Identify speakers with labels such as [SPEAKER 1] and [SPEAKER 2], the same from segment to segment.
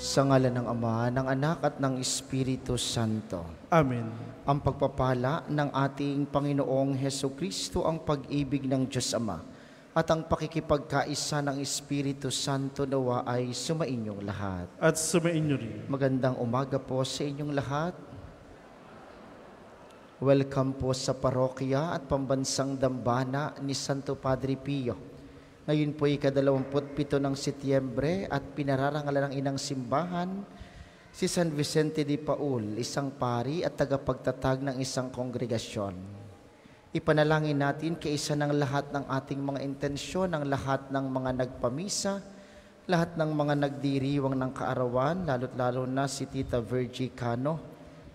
[SPEAKER 1] Sa ngalan ng Ama, ng Anak at ng Espiritu Santo.
[SPEAKER 2] Amen.
[SPEAKER 1] Ang pagpapala ng ating Panginoong Hesukristo, ang pag-ibig ng Diyos Ama, at ang pakikipagkaisa ng Espiritu Santo nawa ay sumainyong lahat.
[SPEAKER 2] At sumainyo rin.
[SPEAKER 1] Magandang umaga po sa inyong lahat. Welcome po sa parokya at pambansang dambana ni Santo Padre Pio. Ngayon po ay ika-27 ng Setyembre at pinararangalan ng inang simbahan si San Vicente de Paul, isang pari at tagapagtatag ng isang kongregasyon. Ipanalangin natin kaisa ng lahat ng ating mga intensyon, ng lahat ng mga nagpamisa, lahat ng mga nagdiriwang ng kaarawan, lalo't-lalo na si Tita Virgie Cano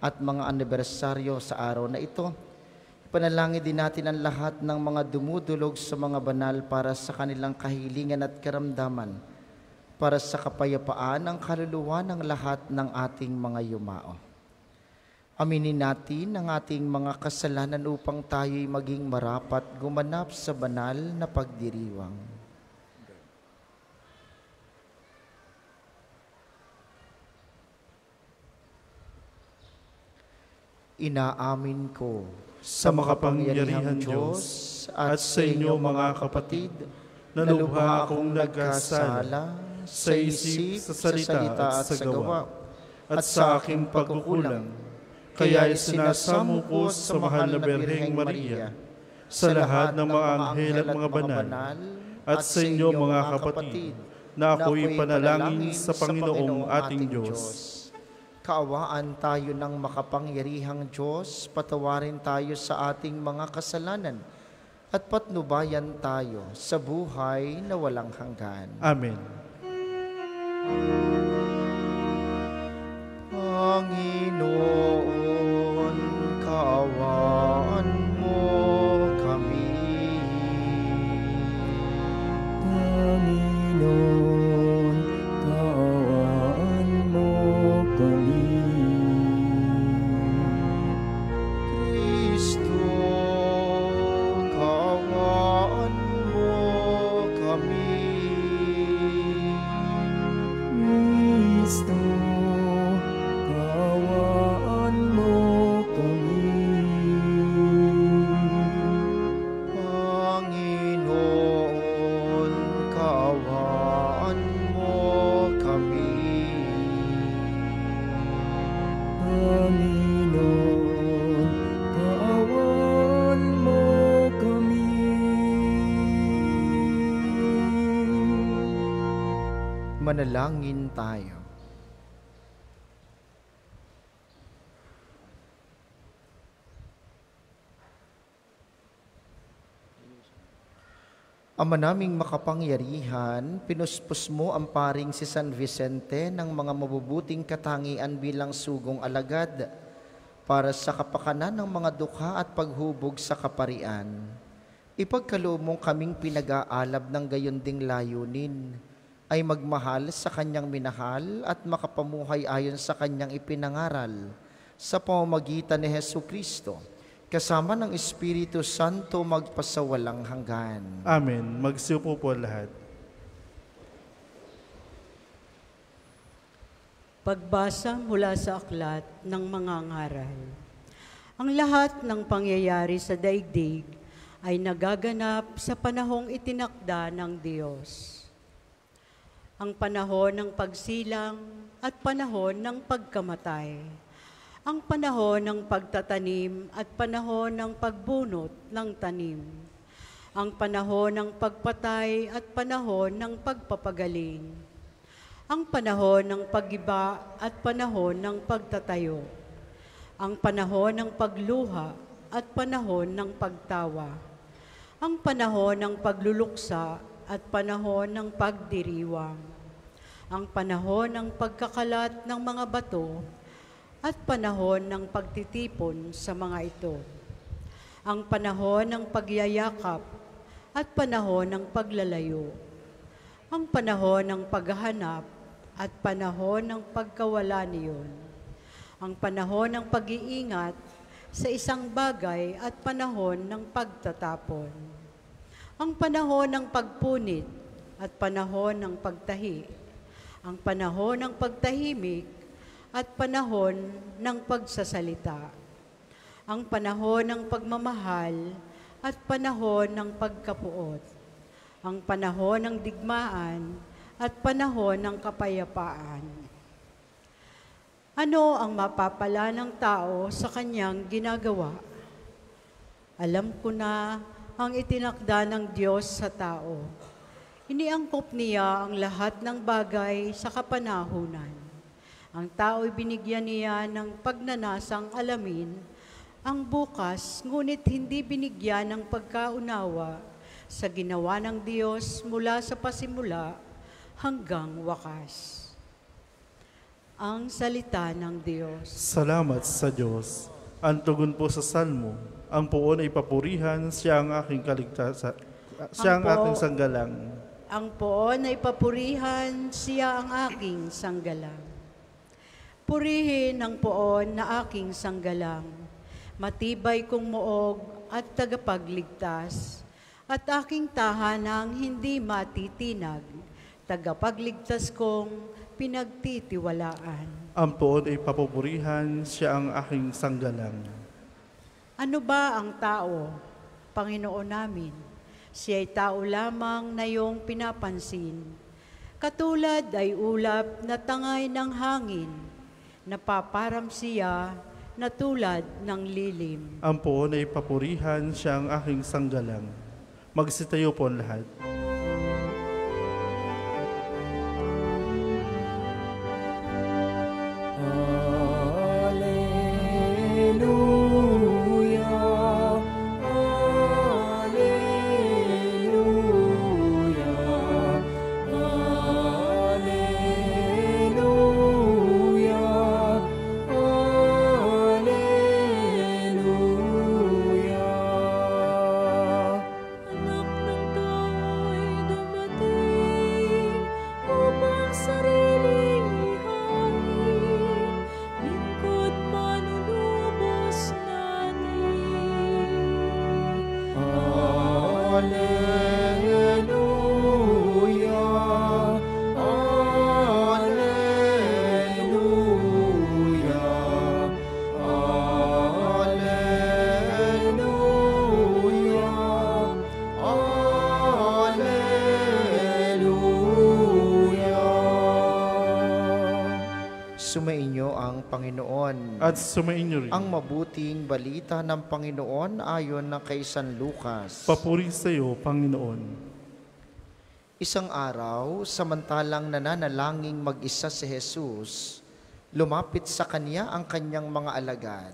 [SPEAKER 1] at mga anibersaryo sa araw na ito. Ipanalangin din natin ang lahat ng mga dumudulog sa mga banal para sa kanilang kahilingan at karamdaman, para sa kapayapaan ng kaluluwa ng lahat ng ating mga yumao. Aminin natin ang ating mga kasalanan upang tayo'y maging marapat gumanap sa banal na pagdiriwang. Inaamin ko
[SPEAKER 2] Sa makapangyarihang Diyos at sa inyo mga kapatid, na lubha akong nagkasala sa isip, sa salita at sa gawa, at sa aking pagkukulang. Kaya sinasamo ko sa mahal na Birheng Maria, sa lahat ng mga anghel at mga banal, at sa inyo mga kapatid, na ako'y panalangin sa Panginoong ating Diyos.
[SPEAKER 1] Kaawaan tayo ng makapangyarihang Diyos, patawarin tayo sa ating mga kasalanan, at patnubayan tayo sa buhay na walang hanggan.
[SPEAKER 2] Amen.
[SPEAKER 1] Panginoon, kaawaan mo kami.
[SPEAKER 3] Panginoon, kaawaan mo kami.
[SPEAKER 1] Kristo, kaawaan mo kami.
[SPEAKER 3] Kristo, kaawaan mo kami.
[SPEAKER 1] Panginoon, kaawaan mo kami.
[SPEAKER 3] Panginoon, kaawaan mo kami.
[SPEAKER 1] Manalangin tayo. Ama naming makapangyarihan, pinuspos mo ang paring si San Vicente ng mga mabubuting katangian bilang sugong alagad para sa kapakanan ng mga dukha at paghubog sa kaparian. Ipagkaloob mong kaming pinag-aalab ng gayon ding layunin, ay magmahal sa kanyang minahal at makapamuhay ayon sa kanyang ipinangaral sa pamamagitan ni Hesukristo, kasama ng Espiritu Santo magpasawalang hanggan.
[SPEAKER 2] Amen. Magsiupo po lahat.
[SPEAKER 4] Pagbasa mula sa aklat ng mga ngaral. Ang lahat ng pangyayari sa daigdig ay nagaganap sa panahong itinakda ng Diyos. Ang panahon ng pagsilang at panahon ng pagkamatay. Ang panahon ng pagtatanim at panahon ng pagbunot ng tanim. Ang panahon ng pagpatay at panahon ng pagpapagaling. Ang panahon ng pag-iba at panahon ng pagtatayo. Ang panahon ng pagluha at panahon ng pagtawa. Ang panahon ng pagluluksa at panahon ng pagdiriwang. Ang panahon ng pagkakalat ng mga bato at panahon ng pagtitipon sa mga ito. Ang panahon ng pagyayakap at panahon ng paglalayo. Ang panahon ng paghahanap at panahon ng pagkawala niyon. Ang panahon ng pag-iingat sa isang bagay at panahon ng pagtatapon. Ang panahon ng pagpunit at panahon ng pagtahi. ang panahon ng pagtahimik at panahon ng pagsasalita, ang panahon ng pagmamahal at panahon ng pagkapuot, ang panahon ng digmaan at panahon ng kapayapaan. Ano ang mapapala ng tao sa kanyang ginagawa? Alam ko na ang itinakda ng Diyos sa tao. Iniangkop niya ang lahat ng bagay sa kapanahunan. Ang tao'y binigyan niya ng pagnanasang alamin ang bukas, ngunit hindi binigyan ng pagkaunawa sa ginawa ng Diyos mula sa pasimula hanggang wakas. Ang salita ng Diyos.
[SPEAKER 2] Salamat sa Diyos. Ang tugon po sa salmo, ang puon ay papurihan, siya ang aking kaligtasan, siya ang aking sanggalang.
[SPEAKER 4] Ang poon ay papurihan, siya ang aking sanggalang. Purihin ang poon na aking sanggalang, matibay kong muog at tagapagligtas, at aking tahanang hindi matitinag, tagapagligtas kong pinagtitiwalaan.
[SPEAKER 2] Ang poon ay papurihan, siya ang aking sanggalang.
[SPEAKER 4] Ano ba ang tao, Panginoon namin? Siya'y tao lamang na iyong pinapansin. Katulad ay ulap na tangay ng hangin, napaparam siya na tulad ng lilim.
[SPEAKER 2] Ang poon ay papurihan, siya ang aking sanggalang. Magsitayo po ang lahat.
[SPEAKER 1] Sumainyo ang Panginoon.
[SPEAKER 2] At sumainyo rin.
[SPEAKER 1] Ang mabuting balita ng Panginoon ayon na kay San Lucas.
[SPEAKER 2] Papuri sa iyo, Panginoon.
[SPEAKER 1] Isang araw, samantalang nananalangin mag-isa si Jesus, lumapit sa kanya ang kanyang mga alagad.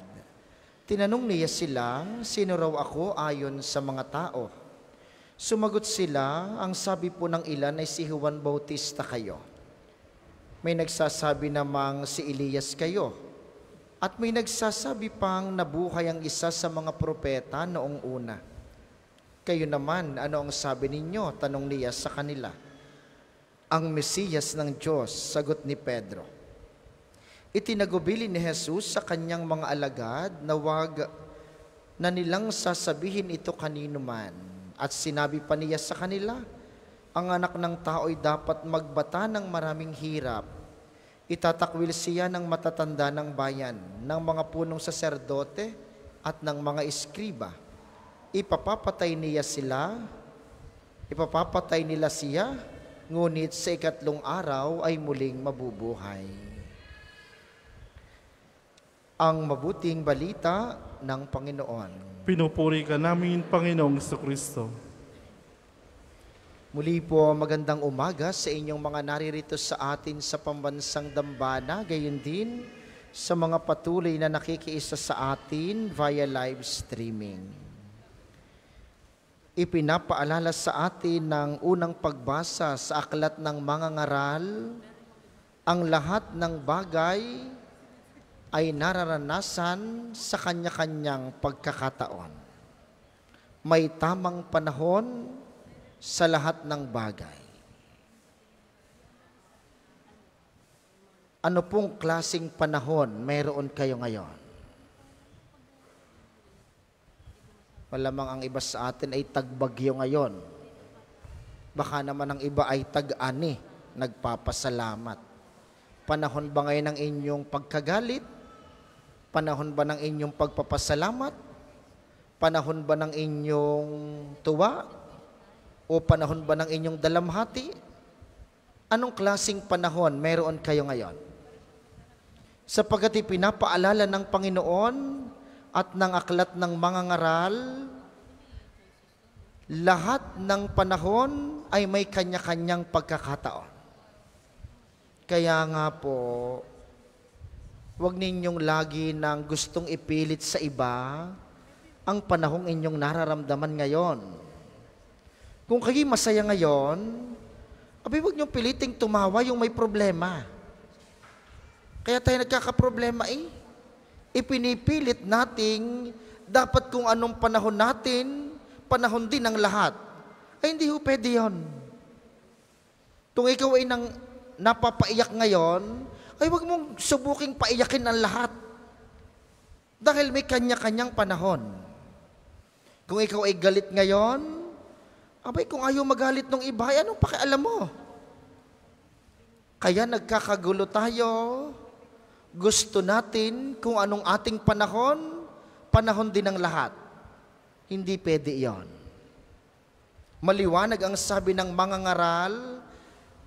[SPEAKER 1] Tinanong niya sila, sino raw ako ayon sa mga tao? Sumagot sila, ang sabi po ng ilan ay si Juan Bautista kayo. May nagsasabi namang si Elias kayo. At may nagsasabi pang nabuhay ang isa sa mga propeta noong una. Kayo naman, ano ang sabi ninyo? Tanong niya sa kanila. Ang Mesiyas ng Diyos, sagot ni Pedro. Itinagubili ni Jesus sa kanyang mga alagad na wag na nilang sasabihin ito kanino man. At sinabi pa niya sa kanila, ang anak ng tao ay dapat magbata ng maraming hirap. Itatakwil siya ng matatanda ng bayan, ng mga punong saserdote at ng mga eskriba. Ipapapatay nila siya, ngunit sa ikatlong araw ay muling mabubuhay. Ang mabuting balita ng Panginoon.
[SPEAKER 2] Pinupuri ka namin, Panginoong Kristo.
[SPEAKER 1] Muli po, magandang umaga sa inyong mga naririto sa atin sa pambansang dambana, gayon din sa mga patuloy na nakikiisa sa atin via live streaming. Ipinapaalala sa atin ng unang pagbasa sa aklat ng mga ngaral, ang lahat ng bagay ay nararanasan sa kanya-kanyang pagkakataon. May tamang panahon sa lahat ng bagay. Ano pong klaseng panahon mayroon kayo ngayon? Malamang ang iba sa atin ay tagbagyo ngayon. Baka naman ang iba ay tag-ani nagpapasalamat. Panahon ba ngayon ng inyong pagkagalit? Panahon ba ng inyong pagpapasalamat? Panahon ba ng inyong tuwa? O panahon ba ng inyong dalamhati? Anong klaseng panahon meron kayo ngayon? Sapagkat ipinapaalala ng Panginoon at ng aklat ng mga ngaral, lahat ng panahon ay may kanya-kanyang pagkakataon. Kaya nga po, huwag ninyong lagi nang gustong ipilit sa iba ang panahong inyong nararamdaman ngayon. Kung kayo masaya ngayon, abay huwag niyong piliting tumawa yung may problema. Kaya tayo nagkakaproblema Ipinipilit nating dapat kung anong panahon natin, panahon din ng lahat. Ay hindi ho pwede yun. Kung ikaw ay napapaiyak ngayon, ay huwag mong subuking paiyakin ang lahat. Dahil may kanya-kanyang panahon. Kung ikaw ay galit ngayon, abay kung ayaw magalit ng iba, ay anong pakialam mo? Kaya nagkakagulo tayo. Gusto natin kung anong ating panahon, panahon din ng lahat. Hindi pwede iyon. Maliwanag ang sabi ng mga ngaral,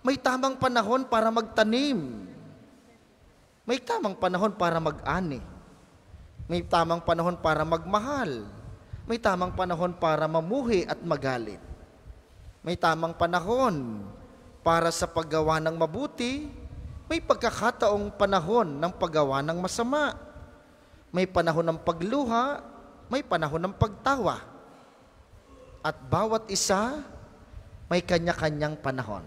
[SPEAKER 1] may tamang panahon para magtanim. May tamang panahon para mag-ani. May tamang panahon para magmahal. May tamang panahon para mamuhi at magalit. May tamang panahon para sa paggawa ng mabuti. May pagkakataong panahon ng paggawa ng masama. May panahon ng pagluha, may panahon ng pagtawa. At bawat isa, may kanya-kanyang panahon.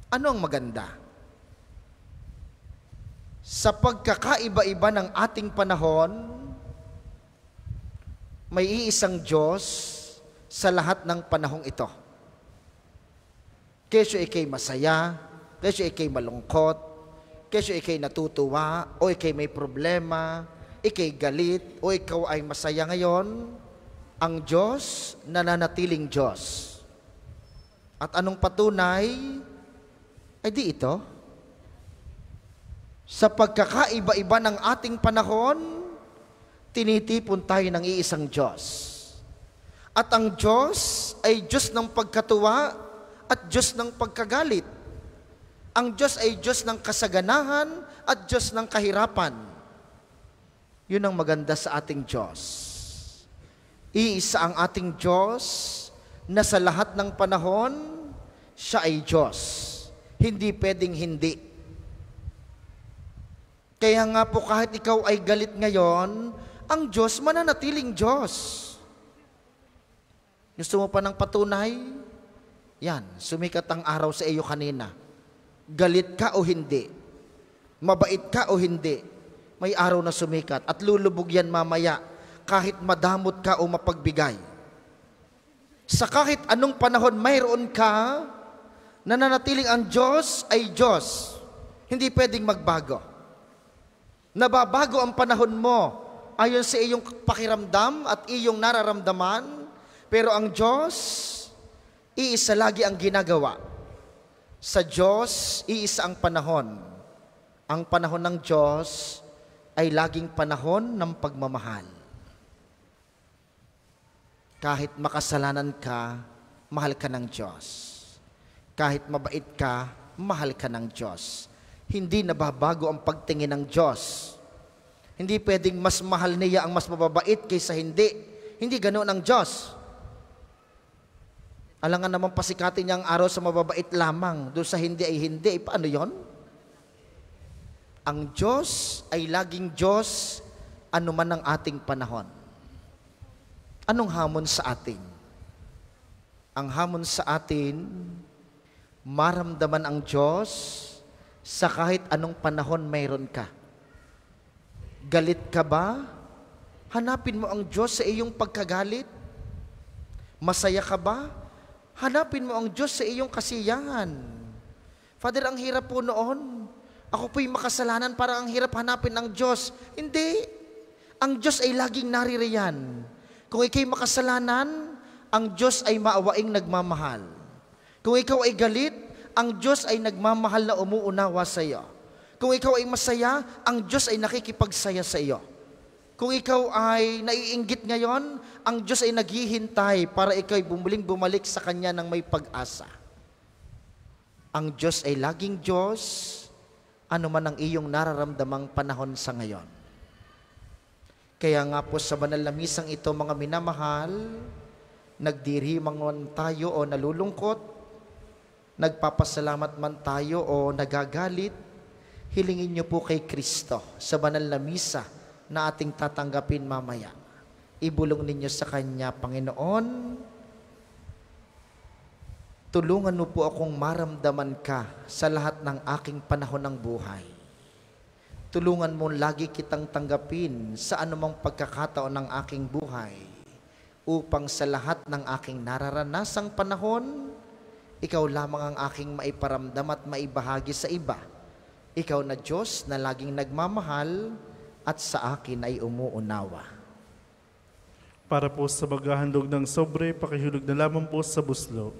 [SPEAKER 1] Ano ang maganda? Sa pagkakaiba-iba ng ating panahon, may iisang Diyos sa lahat ng panahong ito. Kesyo ikay masaya, kesyo ikay malungkot, kesyo ikay natutuwa, o ikay may problema, ikay galit, o ikaw ay masaya ngayon, ang Diyos nananatiling Diyos. At anong patunay? Ay di ito. Sa pagkakaiba-iba ng ating panahon, tinitipon tayo ng iisang Diyos. At ang Diyos ay Diyos ng pagkatuwa at Diyos ng pagkagalit. Ang Diyos ay Diyos ng kasaganahan at Diyos ng kahirapan. Yun ang maganda sa ating Diyos. Iisa ang ating Diyos na sa lahat ng panahon, siya ay Diyos. Hindi pwedeng hindi. Kaya nga po kahit ikaw ay galit ngayon, ang Diyos mananatiling Diyos. Gusto mo pa ng patunay? Yan, sumikat ang araw sa iyo kanina. Galit ka o hindi, mabait ka o hindi, may araw na sumikat at lulubog yan mamaya kahit madamot ka o mapagbigay. Sa kahit anong panahon mayroon ka, nananatiling ang Diyos ay Diyos. Hindi pwedeng magbago. Nababago ang panahon mo ayon sa iyong pakiramdam at iyong nararamdaman, pero ang Diyos, iisa lagi ang ginagawa. Sa Diyos, iisa ang panahon. Ang panahon ng Diyos ay laging panahon ng pagmamahal. Kahit makasalanan ka, mahal ka ng Diyos. Kahit mabait ka, mahal ka ng Diyos. Hindi nababago ang pagtingin ng Diyos. Hindi pwedeng mas mahal niya ang mas mababait kaysa hindi. Hindi ganoon ang Diyos. Alangan naman pasikatin niya ang araw sa mababait lamang, doon sa hindi ay hindi. Paano yon? Ang Diyos ay laging Diyos anuman ang ating panahon. Anong hamon sa atin? Ang hamon sa atin, maramdaman ang Diyos sa kahit anong panahon mayroon ka. Galit ka ba? Hanapin mo ang Diyos sa iyong pagkagalit. Masaya ka ba? Hanapin mo ang Diyos sa iyong kasiyahan. Father, ang hirap po noon. Ako po'y makasalanan, parang ang hirap hanapin ang Diyos. Hindi. Ang Diyos ay laging naririyan. Kung ikay makasalanan, ang Diyos ay maawaing nagmamahal. Kung ikaw ay galit, ang Diyos ay nagmamahal na umuunawa sa iyo. Kung ikaw ay masaya, ang Diyos ay nakikipagsaya sa iyo. Kung ikaw ay naiinggit ngayon, ang Diyos ay naghihintay para ikaw ay bumalik sa Kanya ng may pag-asa. Ang Diyos ay laging Diyos, ano man ang iyong nararamdamang panahon sa ngayon. Kaya nga po sa banal na misang ito, mga minamahal, nagdirimang man tayo o nalulungkot, nagpapasalamat man tayo o nagagalit, hilingin niyo po kay Kristo sa banal na misa na ating tatanggapin mamaya. Ibulong ninyo sa Kanya, Panginoon, tulungan mo po akong maramdaman ka sa lahat ng aking panahon ng buhay. Tulungan mo lagi kitang tanggapin sa anumang pagkakataon ng aking buhay upang sa lahat ng aking nararanasang panahon, ikaw lamang ang aking maiparamdam at maibahagi sa iba. Ikaw na Diyos na laging nagmamahal at sa akin ay umuunawa.
[SPEAKER 2] Para po sa maghahandog ng sobre, pakihulog na lamang po sa buslo.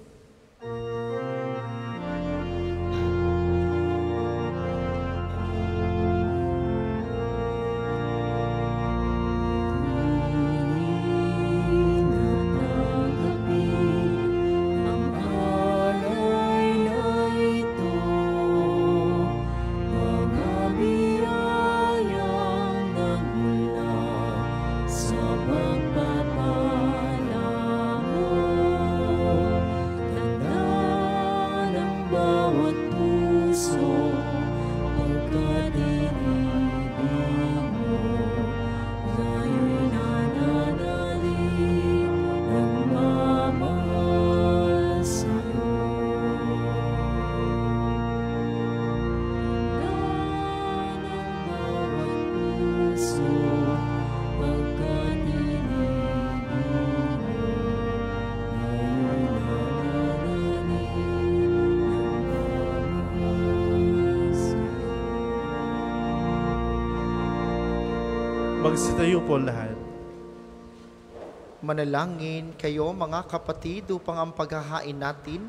[SPEAKER 2] Magsitayo po lahat.
[SPEAKER 1] Manalangin kayo mga kapatid upang ang paghahain natin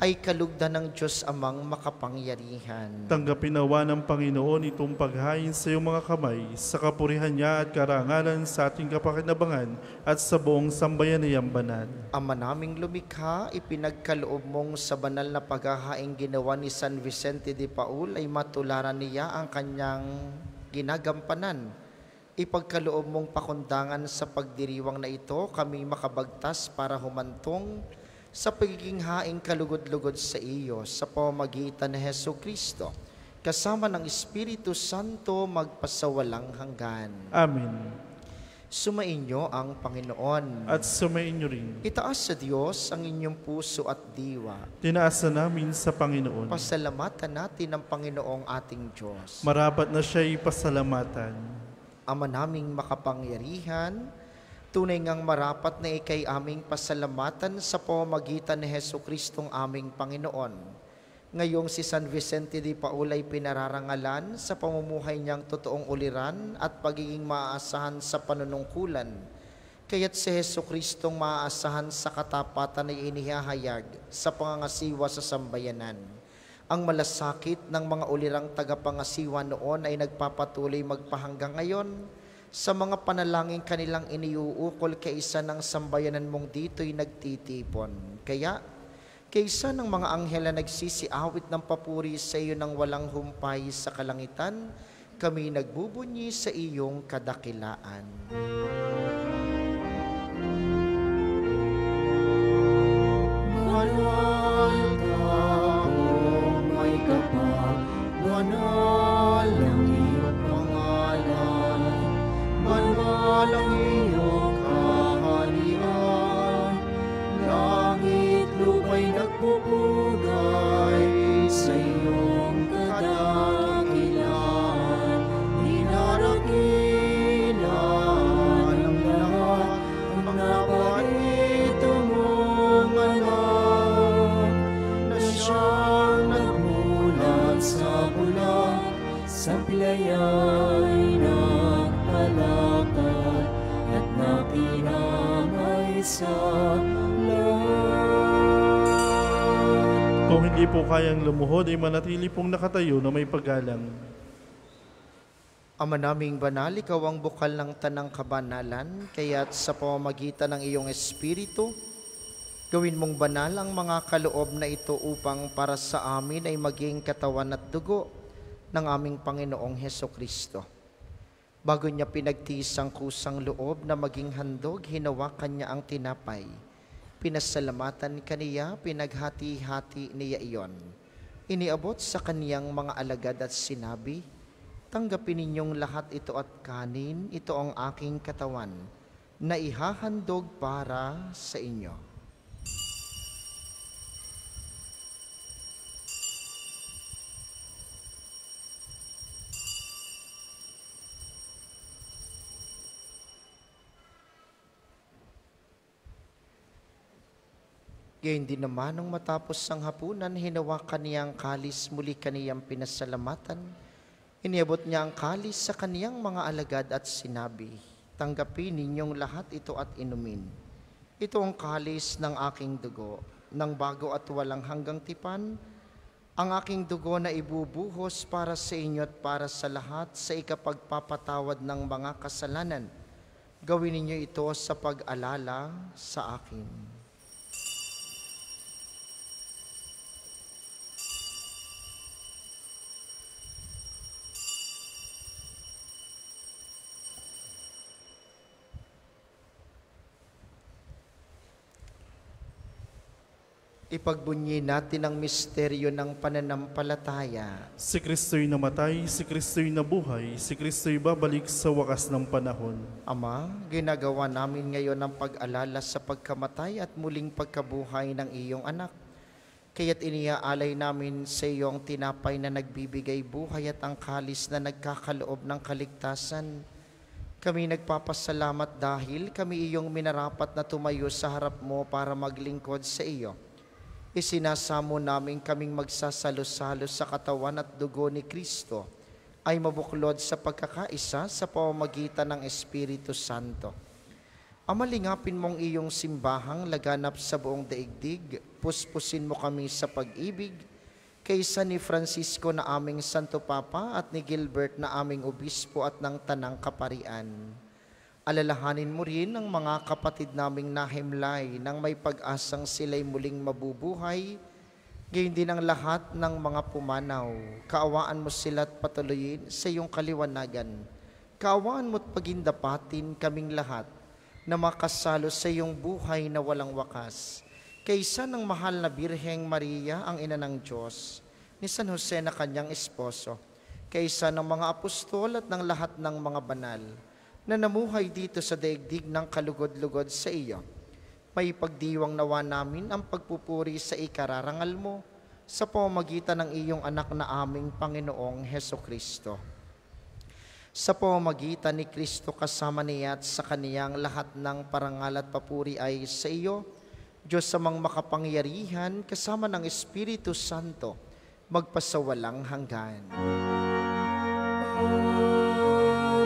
[SPEAKER 1] ay kalugdan ng Diyos Amang makapangyarihan.
[SPEAKER 2] Tanggapin nawa ng Panginoon itong paghain sa iyong mga kamay sa kapurihan niya at karangalan sa ating kapakinabangan at sa buong sambayanayang banal.
[SPEAKER 1] Ama naming lumikha, ipinagkaloob mong sa banal na paghahain ginawa ni San Vicente de Paul ay matularan niya ang kanyang ginagampanan. Ipagkaloob mong pakundangan sa pagdiriwang na ito, kami makabagtas para humantong sa pagiging haing kalugod-lugod sa iyo sa pamamagitan ni Hesus Kristo, kasama ng Espiritu Santo magpasawalang hanggan.
[SPEAKER 2] Amen.
[SPEAKER 1] Sumainyo ang Panginoon.
[SPEAKER 2] At sumainyo rin.
[SPEAKER 1] Itaas sa Diyos ang inyong puso at diwa.
[SPEAKER 2] Tinaasa namin sa Panginoon.
[SPEAKER 1] Pasalamatan natin ang Panginoong ating Diyos.
[SPEAKER 2] Marapat na siya'y pasalamatan.
[SPEAKER 1] Ama naming makapangyarihan, tunay ngang marapat na ikay aming pasalamatan sa pamamagitan ni Hesus Kristong aming Panginoon. Ngayong si San Vicente de Paul ay pinararangalan sa pamumuhay niyang totoong uliran at pagiging maaasahan sa panunungkulan. Kaya't si Hesus Kristong maaasahan sa katapatan ay inihahayag sa pangangasiwa sa sambayanan. Ang malasakit ng mga ulirang tagapangasiwa noon ay nagpapatuloy magpahanggang ngayon sa mga panalangin kanilang iniuukol kaisa ng sambayanan mong dito'y nagtitipon. Kaya, kaisa ng mga anghel na nagsisiawit ng papuri sa iyo ng walang humpay sa kalangitan, kami nagbubunyi sa iyong kadakilaan. Banal ang iyong pangalan, banal ang iyong kaharian, langit lupa'y nagpupugay sa iyong kadakilaan, dinarakilan ng
[SPEAKER 2] hindi po kayang lumuhod ay manatili pong nakatayo na may paggalang.
[SPEAKER 1] Ama naming banal, ikaw ang bukal ng tanang kabanalan, kaya't sa pamamagitan ng iyong Espiritu, gawin mong banal ang mga kaloob na ito upang para sa amin ay maging katawan at dugo ng aming Panginoong Hesukristo. Bago niya pinagtiis ang kusang loob na maging handog, hinawakan niya ang tinapay. Pinasalamatan kaniya, pinaghati-hati niya iyon. Iniabot sa kaniyang mga alagad at sinabi, tanggapin ninyong lahat ito at kanin, ito ang aking katawan, na ihahandog para sa inyo. Gayon din naman nung matapos ang hapunan, hinawakan niya ang kalis, muli kaniyang pinasalamatan. Iniabot niya ang kalis sa kaniyang mga alagad at sinabi, tanggapin ninyong lahat ito at inumin. Ito ang kalis ng aking dugo, ng bago at walang hanggang tipan, ang aking dugo na ibubuhos para sa inyo at para sa lahat sa ikapagpapatawad ng mga kasalanan. Gawin ninyo ito sa pag-alala sa akin. Ipagbunyi natin ang misteryo ng pananampalataya.
[SPEAKER 2] Si Kristo'y namatay, si Kristo'y nabuhay, si Kristo'y babalik sa wakas ng panahon.
[SPEAKER 1] Ama, ginagawa namin ngayon ang pag-alala sa pagkamatay at muling pagkabuhay ng iyong anak. Kaya't iniaalay namin sa iyong tinapay na nagbibigay buhay at ang kalis na nagkakaloob ng kaligtasan. Kami nagpapasalamat dahil kami iyong minarapat na tumayo sa harap mo para maglingkod sa iyo. Isinasamo namin kaming magsasalo-salo sa katawan at dugo ni Kristo ay mabuklod sa pagkakaisa sa pamamagitan ng Espiritu Santo. Amalingapin mong iyong simbahang laganap sa buong daigdig, puspusin mo kami sa pag-ibig, kaysa ni Francisco na aming Santo Papa at ni Gilbert na aming Obispo at ng Tanang Kaparian. Alalahanin mo rin ang mga kapatid naming nahimlay nang may pag-asang sila'y muling mabubuhay, gayon din ang lahat ng mga pumanaw. Kaawaan mo sila at patuloyin sa iyong kaliwanagan. Kaawaan mo't pagindapatin kaming lahat na makasalo sa iyong buhay na walang wakas. Kaysa ng mahal na Birheng Maria, ang ina ng Diyos, ni San Jose na kanyang esposo, kaysa ng mga apostol at ng lahat ng mga banal, na namuhay dito sa daigdig ng kalugod-lugod sa iyo. May pagdiwang nawa namin ang pagpupuri sa ikararangal mo sa pamamagitan ng iyong anak na aming Panginoong Hesukristo. Sa pamamagitan ni Kristo kasama niya at sa kaniyang lahat ng parangal at papuri ay sa iyo, Diyos amang makapangyarihan kasama ng Espiritu Santo, magpasawalang hanggan.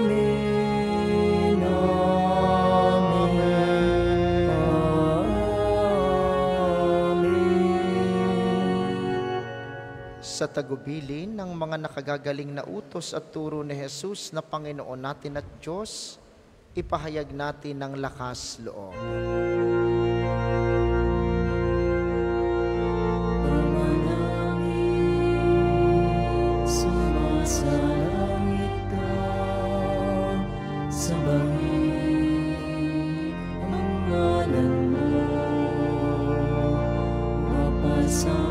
[SPEAKER 3] Amen.
[SPEAKER 1] Sa tagubilin ng mga nakagagaling na utos at turo ni Jesus na Panginoon natin at Diyos, ipahayag natin ng lakas loob.
[SPEAKER 3] Sumasalangit ka, sambahin ang ngalan mo, mapasamin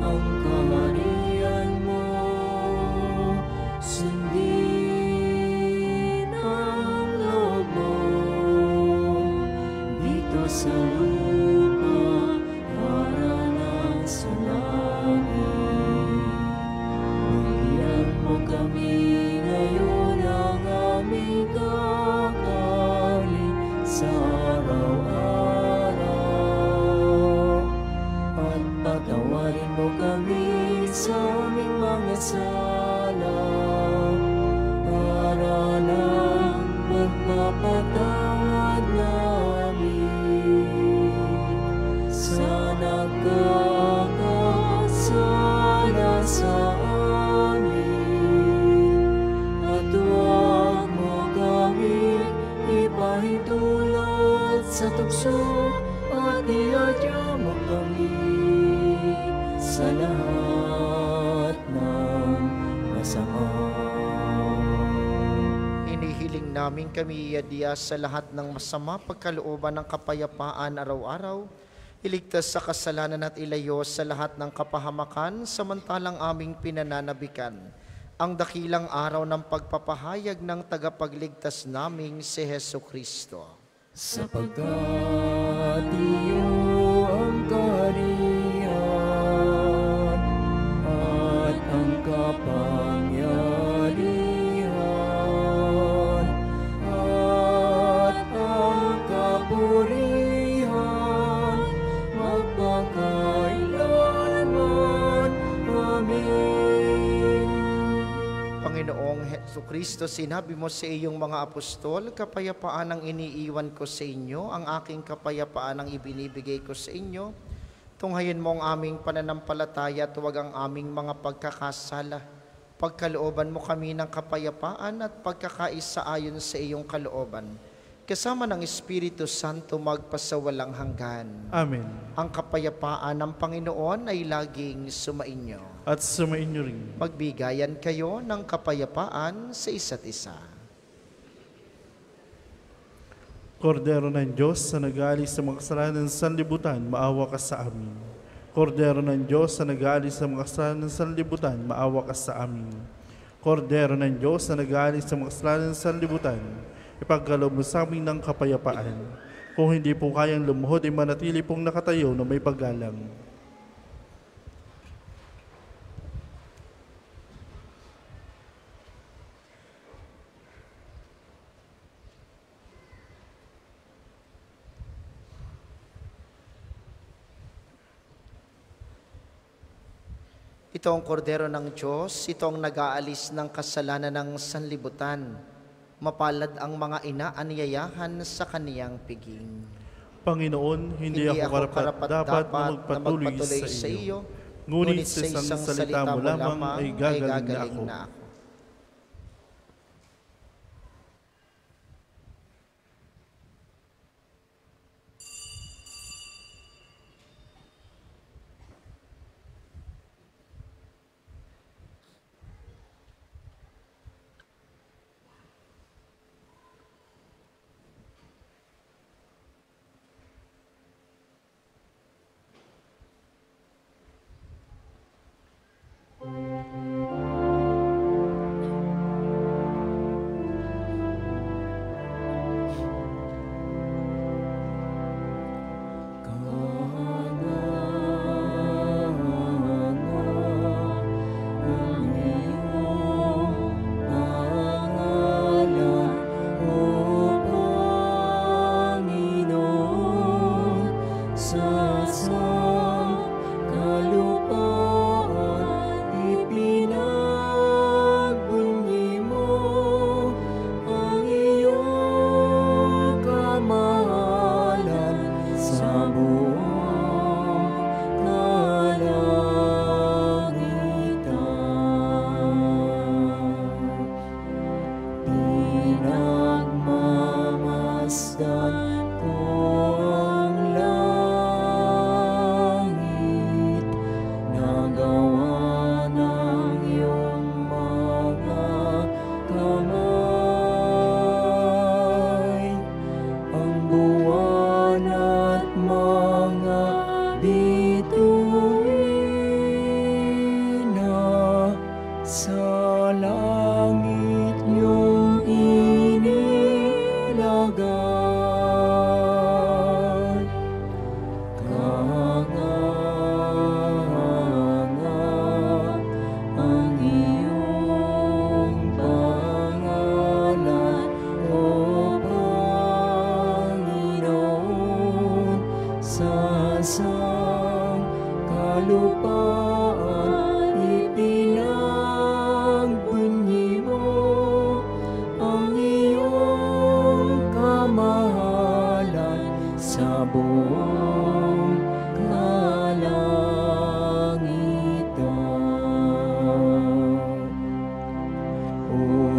[SPEAKER 3] ang kaharian mo, sundin ang loob mo, dito sa lupa, para lang sa langit. Bigyan mo kami ngayon ang aming kakanin sa araw-araw. At patawarin mo kami sa aming mga sala, para lang magpapatawad namin sa sa lahat ng masama.
[SPEAKER 1] Hinihiling namin kami iadya sa lahat ng masama, pagkalooban ng kapayapaan araw-araw, iligtas sa kasalanan at ilayo sa lahat ng kapahamakan, samantalang aming pinananabikan ang dakilang araw ng pagpapahayag ng tagapagligtas naming si Hesu Kristo.
[SPEAKER 3] Sapagkat iyo ang kaharian at ang kapangyarihan at ang kapurihan magpakailanman. Amen.
[SPEAKER 1] Panginoong Hesu Kristo, sinabi mo sa iyong mga apostol, kapayapaan ang iniiwan ko sa inyo, ang aking kapayapaan ang ibinibigay ko sa inyo. Tunghayin mo ang aming pananampalataya at huwag ang aming mga pagkakasala. Pagkalooban mo kami ng kapayapaan at pagkakaisa ayon sa iyong kalooban. Kasama ng Espiritu Santo magpasawalang hanggan.
[SPEAKER 2] Amen.
[SPEAKER 1] Ang kapayapaan ng Panginoon ay laging sumainyo.
[SPEAKER 2] At sumainyo rin.
[SPEAKER 1] Magbigayan kayo ng kapayapaan sa isa't isa.
[SPEAKER 2] Kordero ng Diyos na nag-aalis sa mga kasalanan ng sanlibutan, maawa ka sa amin. Kordero ng Diyos na nag-aalis sa mga kasalanan ng sanlibutan, maawa ka sa amin. Kordero ng Diyos na nag-aalis sa mga kasalanan ng sanlibutan, ipagkaloob mo sa amin ng kapayapaan. Kung hindi po kayang lumuhod, ay manatili pong nakatayo na may paggalang.
[SPEAKER 1] Ito ang kordero ng Diyos, ito ang nag-aalis ng kasalanan ng sanlibutan. Mapalad ang mga inaanyayahan sa kaniyang piging.
[SPEAKER 2] Panginoon, hindi ako karapat-dapat na magpatuloy sa iyo. Ngunit sa isang salita mo lamang ay gagaling na ako.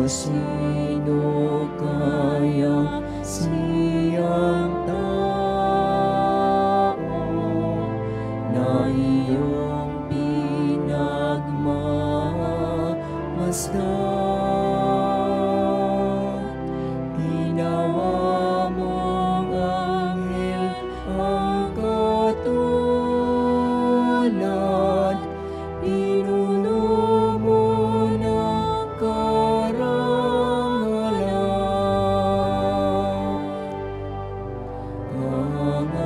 [SPEAKER 3] Sino kaya siyang tao na iyong masdan. Ginawa mong anghel ang katulad, pinuno mo ng karangalan. Hanga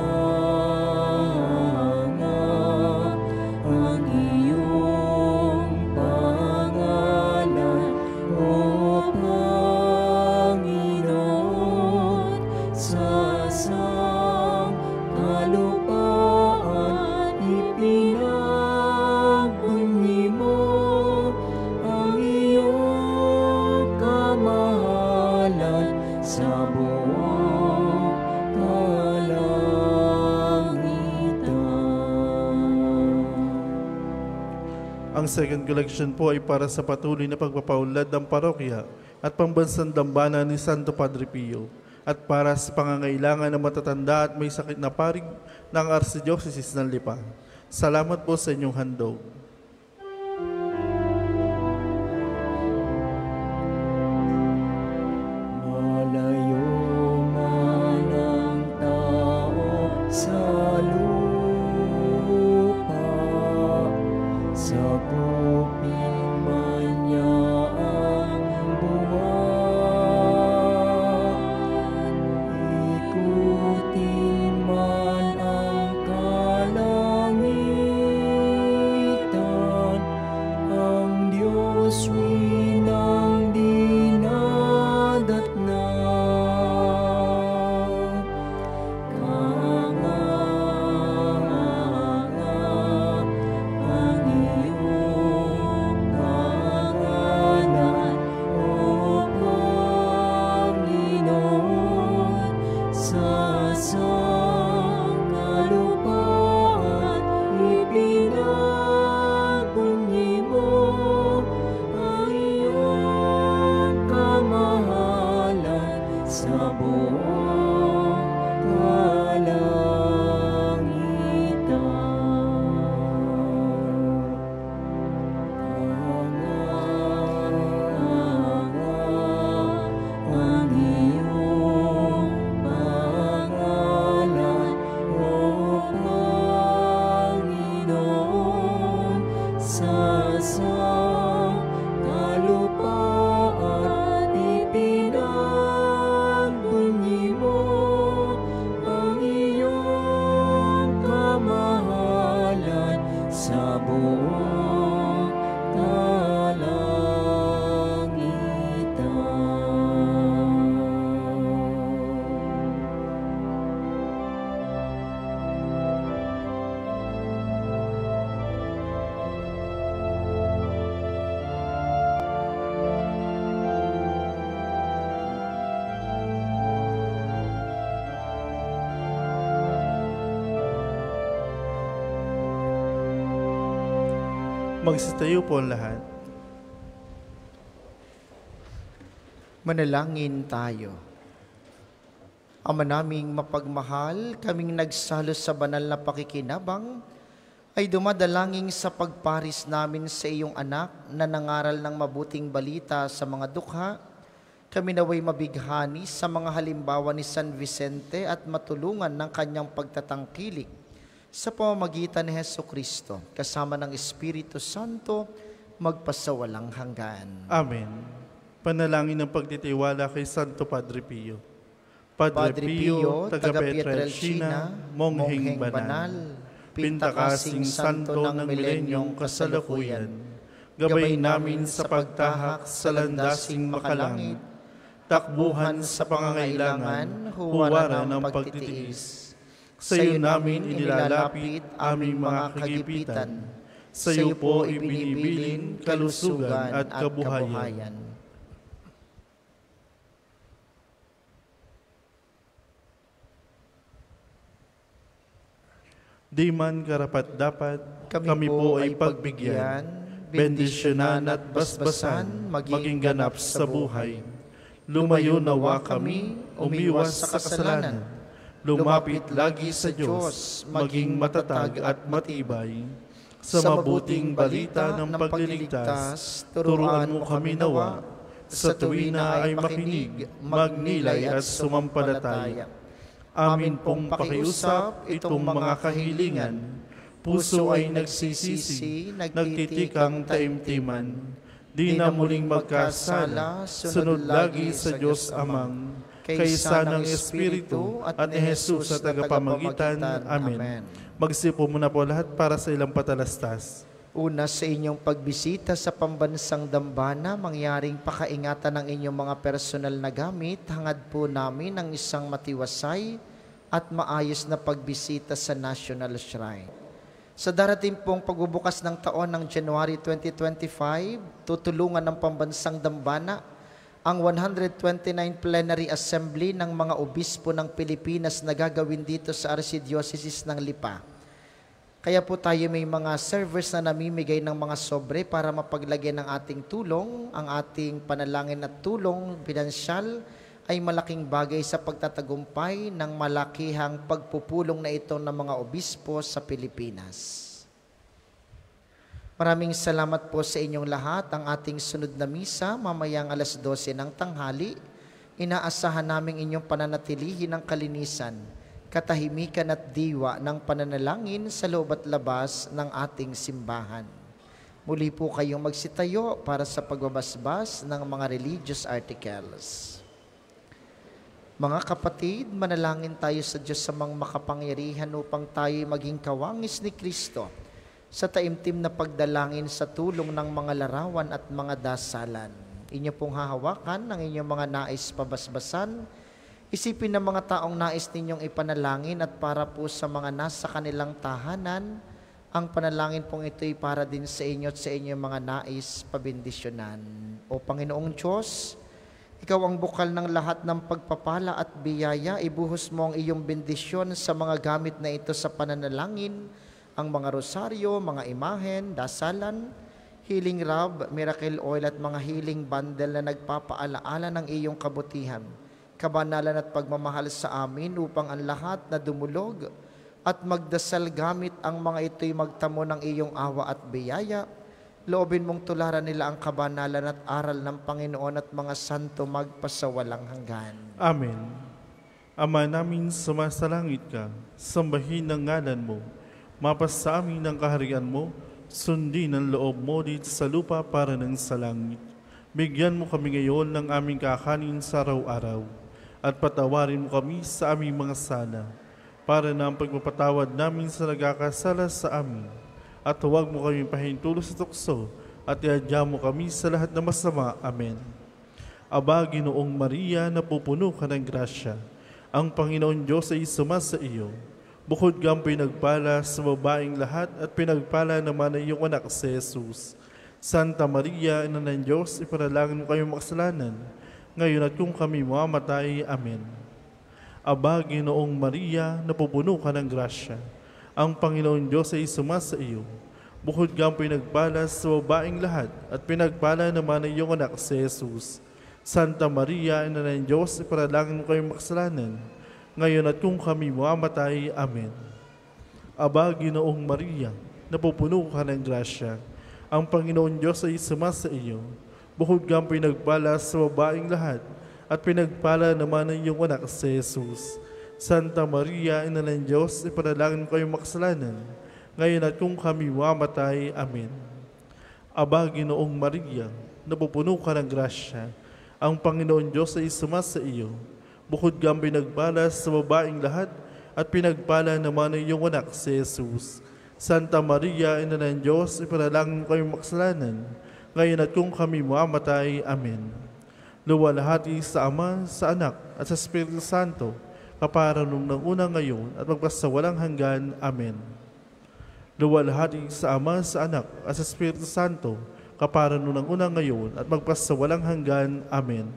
[SPEAKER 3] ang iyong pangalan, O Panginoon, sa sangkalupaan ipinagbunyi mo ang iyong kamahalan sa buong kalangitan.
[SPEAKER 2] Ang second collection po ay para sa patuloy na pagpapaunlad ng parokya at pambansang dambana ni Santo Padre Pio at para sa pangangailangan ng matatanda at may sakit na parig ng Archdiocese ng Lipa. Salamat po sa inyong handog.
[SPEAKER 3] Malayo man ang tao sa lupa, sakupin man niya ang buwan. Ikutin man ang kalangitan, ang Diyos rin ang dinadatnan. Kahanga ang iyong pangalan, O Panginoon, sa sangkalupaan ipinagbunyi mo ang iyong kamahalan sa buong kalangitan. Ang iyong pangalan, O Panginoon, sa sangkalupaan ipinagbunyi mo ang iyong kamahalan sa buong
[SPEAKER 2] Magsitayo po ang lahat.
[SPEAKER 1] Manalangin tayo. Ama naming mapagmahal, kaming nagsalo sa banal na pakikinabang, ay dumadalangin sa pagparis namin sa iyong anak na nangaral ng mabuting balita sa mga dukha. Kami naway mabighani sa mga halimbawa ni San Vicente at matulungan ng kanyang pagtatangkilik sa pamamagitan ni Hesukristo, kasama ng Espiritu Santo, magpasawalang hanggan.
[SPEAKER 2] Amen. Panalangin ng pagtitiwala kay Santo Padre Pio. Padre Pio, taga Pietrelcina, mongheng banal, pintakasing santo ng milenyong kasalukuyan, gabay namin sa pagtahak sa landasing makalangit, takbuhan sa pangangailangan, huwaran ng pagtitiis. Sa iyo namin inilalapit aming mga kagipitan. Sa iyo po ibinibilin kalusugan at kabuhayan. Di man karapat-dapat, kami po ay pagbigyan, bendisyonan at basbasan, maging ganap sa buhay. Lumayo nawa kami, umiwas sa kasalanan. Lumapit lagi sa Diyos, maging matatag at matibay. sa mabuting balita ng pagliligtas, turuan mo kami nawa, sa tuwina ay makinig, magnilay at sumampalataya. Amin pong pakiusap itong mga kahilingan, puso ay nagsisisi, nagtitikang taimtiman, di na muling magkasala, sunod lagi sa Diyos Amang, kaysa ng Espiritu at ni Jesus sa tagapamagitan. Amen. Magsipo muna po lahat para sa ilang patalastas.
[SPEAKER 1] Una, sa inyong pagbisita sa pambansang dambana, mangyaring pakaingatan ng inyong mga personal na gamit, hangad po namin ang isang matiwasay at maayos na pagbisita sa National Shrine. Sa darating pong pagbubukas ng taon ng January 2025, tutulungan ng pambansang dambana ang 129 Plenary Assembly ng mga obispo ng Pilipinas na gagawin dito sa Archdiocese ng Lipa. Kaya po tayo may mga servers na namimigay ng mga sobre para mapaglagyan ng ating tulong. Ang ating panalangin at tulong pinansyal ay malaking bagay sa pagtatagumpay ng malakihang pagpupulong na ito ng mga obispo sa Pilipinas. Maraming salamat po sa inyong lahat. Ang ating sunod na misa mamayang 12:00 ng tanghali. Inaasahan namin inyong pananatilihin ng kalinisan, katahimikan at diwa ng pananalangin sa loob at labas ng ating simbahan. Muli po kayong magsitayo para sa pagbabasbas ng mga religious articles. Mga kapatid, manalangin tayo sa Diyos sa mga makapangyarihan upang tayo maging kawangis ni Kristo sa taimtim na pagdalangin sa tulong ng mga larawan at mga dasalan. Inyo pong hahawakan ang inyong mga nais pabasbasan. Isipin ng mga taong nais ninyong ipanalangin at para po sa mga nasa kanilang tahanan, ang panalangin pong ito'y para din sa inyo at sa inyong mga nais pabindisyonan. O Panginoong Diyos, Ikaw ang bukal ng lahat ng pagpapala at biyaya, ibuhos mo ang iyong bendisyon sa mga gamit na ito sa pananalangin, ang mga rosaryo, mga imahen, dasalan, healing rub, miracle oil at mga healing bundle na nagpapaalaala ng iyong kabutihan, kabanalan at pagmamahal sa amin upang ang lahat na dumulog at magdasal gamit ang mga ito'y magtamo ng iyong awa at biyaya. Loobin mong tularan nila ang kabanalan at aral ng Panginoon at mga santo magpasawalang hanggan.
[SPEAKER 2] Amen. Ama namin, sumasalangit ka, sambahin ang ngalan mo, mapas sa amin ang kaharian mo, sundin ang loob mo dito sa lupa para ng sa langit. Bigyan mo kami ngayon ng aming kakanin sa araw-araw, at patawarin mo kami sa aming mga sala, para na ang pagpapatawad namin sa nagkakasala sa amin. At huwag mo kami pahintulo sa tukso, at iadya mo kami sa lahat na masama. Amen. Aba, Ginoong Maria, napupuno ka ng grasya, ang Panginoon Diyos ay sumasa iyo. Bukod kang pinagpala sa babaeng lahat, at pinagpala naman ang iyong anak si Jesus. Santa Maria, Ina ng Diyos, ipanalangin mo kayong makasalanan, ngayon at kung kami mamamatay. Amen. Aba, Ginoong Maria, napupuno ka ng grasya, ang Panginoon Diyos ay sumasa iyo. Bukod kang pinagpala sa babaeng lahat, at pinagpala naman ang iyong anak si Jesus. Santa Maria, Ina ng Diyos, ipanalangin mo kayong makasalanan, ngayon at kung kami mamamatay. Amen. Aba, Ginoong Maria, napupuno ka ng grasya, ang Panginoon Diyos ay sumasa iyo. Bukod kang pinagpala sa babaeng lahat, at pinagpala naman ang iyong anak si Jesus. Santa Maria, Ina ng Diyos, ipanalangin ko kayong makasalanan, ngayon at kung kami mamatay. Amen. Aba, Ginoong Maria, napupuno ka ng grasya, ang Panginoon Diyos ay sumasa iyo. Bukod kang pinagpala sa babaeng lahat, at pinagpala naman ang iyong anak si Jesus. Santa Maria, Ina ng Diyos, ipanalangin ko kayong makasalanan, ngayon at kung kami mamatay. Amen. Luwalhati sa Ama, sa Anak, at sa Espiritu Santo, kapara nung una ngayon, at magpasawalang hanggan. Amen. Luwalhati sa Ama, sa Anak, at sa Espiritu Santo, kapara nung una ngayon, at magpasawalang hanggan. Amen.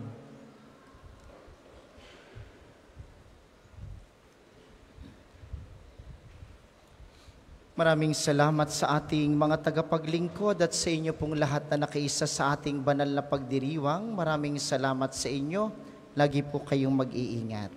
[SPEAKER 1] Maraming salamat sa ating mga tagapaglingkod at sa inyo pong lahat na nakiisa sa ating banal na pagdiriwang. Maraming salamat sa inyo. Lagi po kayong mag-iingat.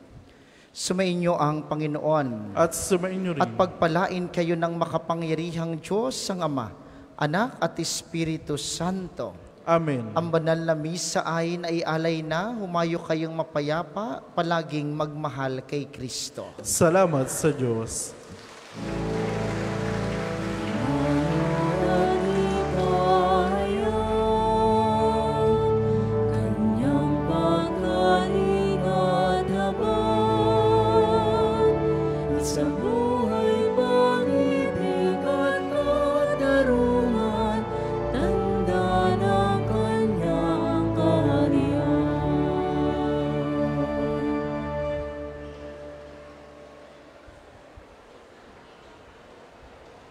[SPEAKER 1] Sumainyo ang Panginoon.
[SPEAKER 2] At sumainyo rin.
[SPEAKER 1] At pagpalain kayo ng makapangyarihang Diyos ang Ama, Anak at Espiritu Santo.
[SPEAKER 2] Amen.
[SPEAKER 1] Ang banal na misa ay alay na, humayo kayong mapayapa, palaging magmahal kay Kristo.
[SPEAKER 2] Salamat sa Diyos.